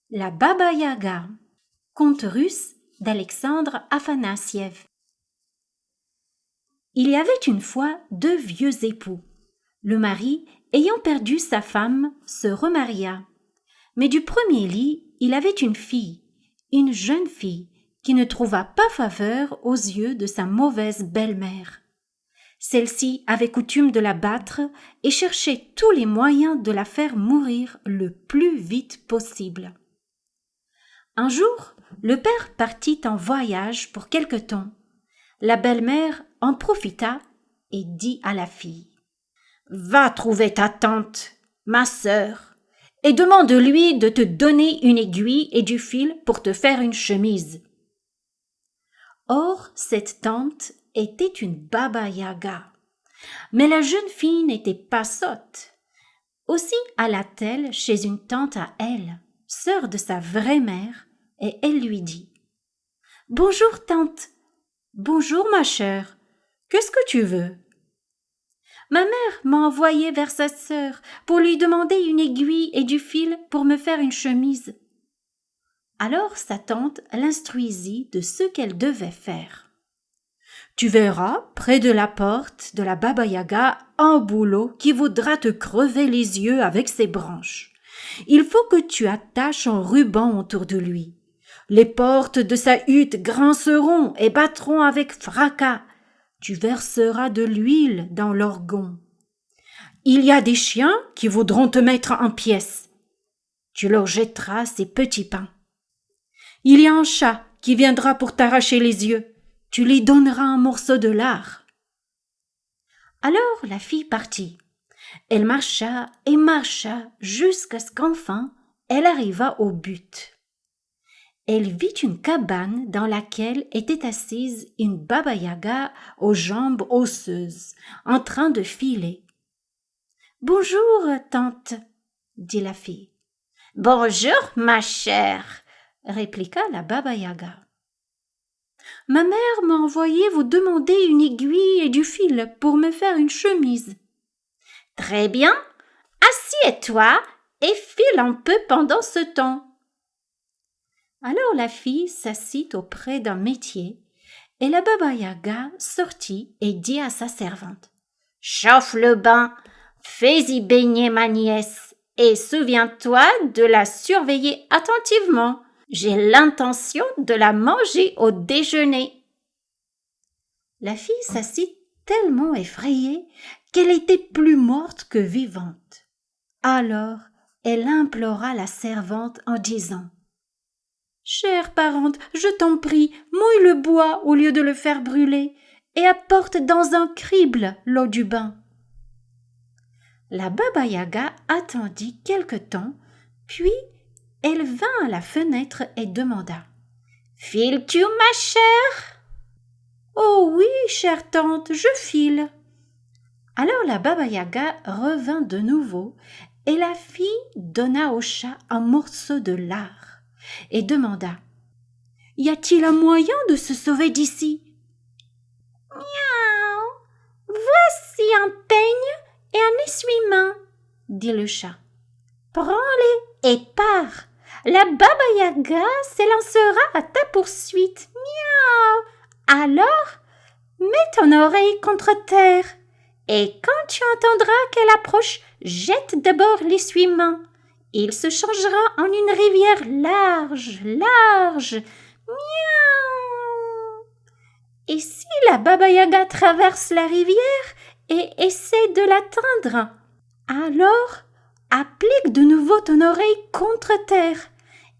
La Baba Yaga, conte russe d'Alexandre Afanassiev. Il y avait une fois deux vieux époux. Le mari, ayant perdu sa femme, se remaria. Mais du premier lit, il avait une fille, une jeune fille, qui ne trouva pas faveur aux yeux de sa mauvaise belle-mère. Celle-ci avait coutume de la battre et cherchait tous les moyens de la faire mourir le plus vite possible. Un jour, le père partit en voyage pour quelque temps. La belle-mère en profita et dit à la fille : « Va trouver ta tante, ma sœur, et demande-lui de te donner une aiguille et du fil pour te faire une chemise. » Or, cette tante était une Baba Yaga. Mais la jeune fille n'était pas sotte. Aussi alla-t-elle chez une tante à elle, sœur de sa vraie mère, et elle lui dit : « Bonjour tante. Bonjour ma chère. Qu'est-ce que tu veux ? » Ma mère m'a envoyée vers sa sœur pour lui demander une aiguille et du fil pour me faire une chemise. Alors sa tante l'instruisit de ce qu'elle devait faire. Tu verras près de la porte de la Baba Yaga un bouleau qui voudra te crever les yeux avec ses branches. Il faut que tu attaches un ruban autour de lui. Les portes de sa hutte grinceront et battront avec fracas. Tu verseras de l'huile dans l'orgon. Il y a des chiens qui voudront te mettre en pièces. Tu leur jetteras ces petits pains. Il y a un chat qui viendra pour t'arracher les yeux. Tu lui donneras un morceau de lard. Alors la fille partit. Elle marcha et marcha jusqu'à ce qu'enfin elle arriva au but. Elle vit une cabane dans laquelle était assise une Baba Yaga aux jambes osseuses, en train de filer. « Bonjour, tante, » dit la fille. « Bonjour, ma chère, » répliqua la Baba Yaga. « Ma mère m'a envoyé vous demander une aiguille et du fil pour me faire une chemise. »« Très bien, assieds-toi et file un peu pendant ce temps. » Alors la fille s'assit auprès d'un métier et la Baba Yaga sortit et dit à sa servante : « Chauffe le bain, fais-y baigner ma nièce et souviens-toi de la surveiller attentivement. J'ai l'intention de la manger au déjeuner. » La fille s'assit tellement effrayée qu'elle était plus morte que vivante. Alors elle implora la servante en disant : « Chère parente, je t'en prie, mouille le bois au lieu de le faire brûler et apporte dans un crible l'eau du bain. » La Baba Yaga attendit quelque temps, puis elle vint à la fenêtre et demanda : « Files-tu, ma chère ? » ?»« Oh oui, chère tante, je file. » Alors la Baba Yaga revint de nouveau et la fille donna au chat un morceau de lard et demanda : « Y a-t-il un moyen de se sauver d'ici ? » ?»« Miaou ! Voici un peigne et un essuie-main, » dit le chat. « Prends-les et pars. La Baba Yaga s'élancera à ta poursuite. Miaou ! Alors, mets ton oreille contre terre et quand tu entendras qu'elle approche, jette d'abord l'essuie-main. Il se changera en une rivière large, large. Miaou ! Et si la Baba Yaga traverse la rivière et essaie de l'atteindre, alors applique de nouveau ton oreille contre terre.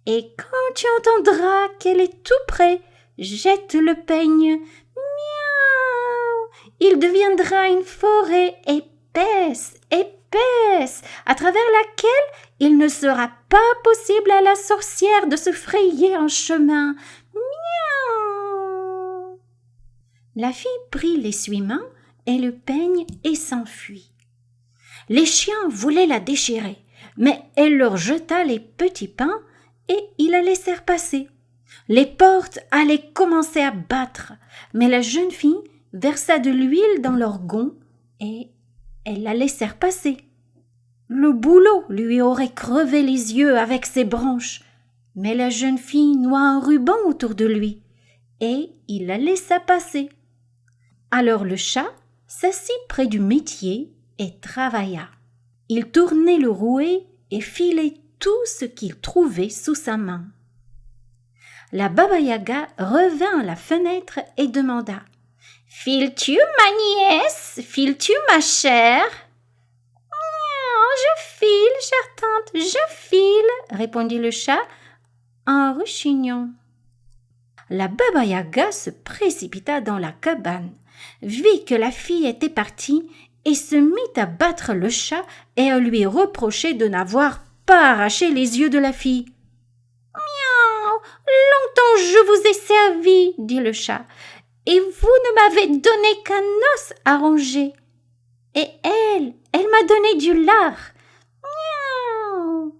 Et quand tu entendras qu'elle est tout près, jette le peigne. Miaou ! Il deviendra une forêt épaisse, épaisse, à travers laquelle il ne sera pas possible à la sorcière de se frayer un chemin. Miaou ! La fille prit l'essuie-main et le peigne et s'enfuit. Les chiens voulaient la déchirer, mais elle leur jeta les petits pains et ils la laissèrent passer. Les portes allaient commencer à battre, mais la jeune fille versa de l'huile dans l'orgon et elles la laissèrent passer. Le bouleau lui aurait crevé les yeux avec ses branches, Mais la jeune fille noua un ruban autour de lui, et il la laissa passer. Alors le chat s'assit près du métier et travailla. Il tournait le rouet et filait tout ce qu'il trouvait sous sa main. La Baba-Yaga revint à la fenêtre et demanda « Files-tu, ma nièce? Files-tu, ma chère ?»« Je file, chère tante, je file, » répondit le chat en rechignant. La Baba-Yaga se précipita dans la cabane, vit que la fille était partie et se mit à battre le chat et à lui reprocher de n'avoir pas arraché les yeux de la fille. « Miaou, longtemps je vous ai servi, dit le chat, et vous ne m'avez donné qu'un os à ronger. Et elle m'a donné du lard. Miaou. »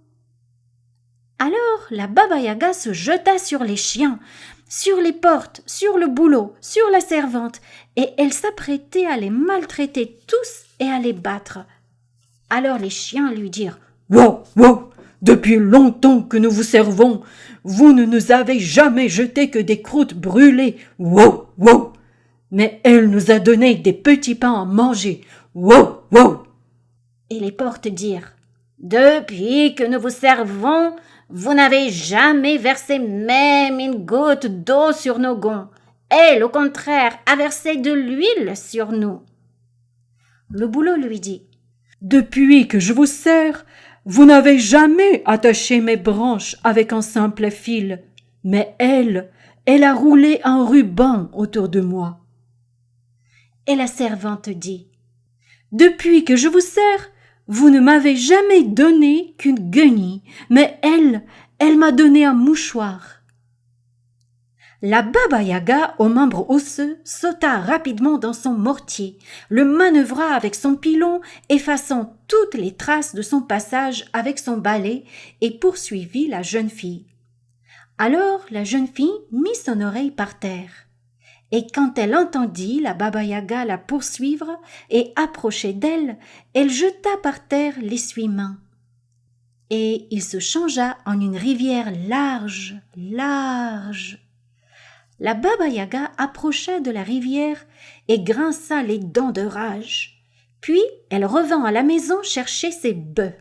Alors la Baba-Yaga se jeta sur les chiens, sur les portes, sur le boulot, sur la servante, et elle s'apprêtait à les maltraiter tous et à les battre. Alors les chiens lui dirent « Wow, wow, depuis longtemps que nous vous servons, vous ne nous avez jamais jeté que des croûtes brûlées, wow, wow. Mais elle nous a donné des petits pains à manger, wow, wow. » Et les portes dirent « Depuis que nous vous servons, vous n'avez jamais versé même une goutte d'eau sur nos gonds. Elle, au contraire, a versé de l'huile sur nous. » Le boulot lui dit « Depuis que je vous sers, vous n'avez jamais attaché mes branches avec un simple fil, mais elle a roulé un ruban autour de moi. » Et la servante dit « Depuis que je vous sers, vous ne m'avez jamais donné qu'une guenille, mais elle m'a donné un mouchoir. » La Baba-Yaga, aux membres osseux, sauta rapidement dans son mortier, le manœuvra avec son pilon, effaçant toutes les traces de son passage avec son balai, et poursuivit la jeune fille. Alors la jeune fille mit son oreille par terre. Et quand elle entendit la Baba-Yaga la poursuivre et approcher d'elle, elle jeta par terre l'essuie-main. Et il se changea en une rivière large, large. La Baba-Yaga approcha de la rivière et grinça les dents de rage. Puis elle revint à la maison chercher ses bœufs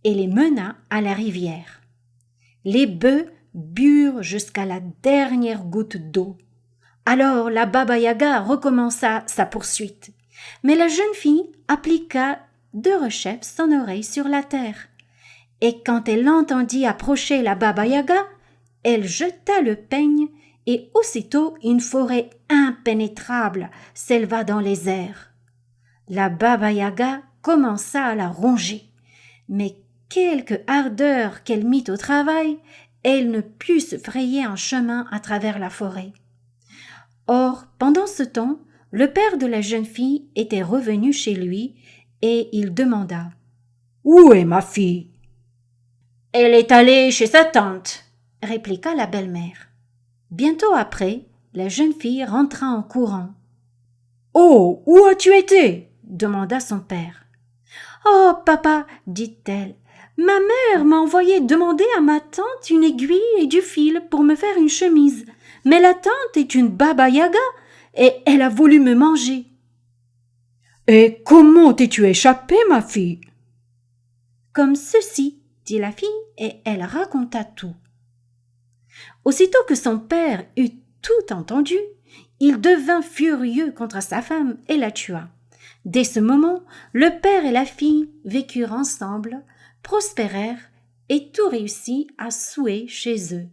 et les mena à la rivière. Les bœufs burent jusqu'à la dernière goutte d'eau. Alors la Baba-Yaga recommença sa poursuite, mais la jeune fille appliqua de rechef son oreille sur la terre. Et quand elle entendit approcher la Baba-Yaga, elle jeta le peigne et aussitôt une forêt impénétrable s'éleva dans les airs. La Baba-Yaga commença à la ronger, mais quelque ardeur qu'elle mit au travail, elle ne put se frayer un chemin à travers la forêt. Or, pendant ce temps, le père de la jeune fille était revenu chez lui et il demanda « Où est ma fille ?»« Elle est allée chez sa tante, » répliqua la belle-mère. Bientôt après, la jeune fille rentra en courant. « Oh, où as-tu été ?» demanda son père. « Oh, papa, dit-elle, ma mère m'a envoyé demander à ma tante une aiguille et du fil pour me faire une chemise. Mais la tante est une Baba-Yaga et elle a voulu me manger. »« Et comment t'es-tu échappée, ma fille ?»« Comme ceci, dit la fille, et elle raconta tout. Aussitôt que son père eut tout entendu, il devint furieux contre sa femme et la tua. Dès ce moment, le père et la fille vécurent ensemble, prospérèrent et tout réussit à souhait chez eux.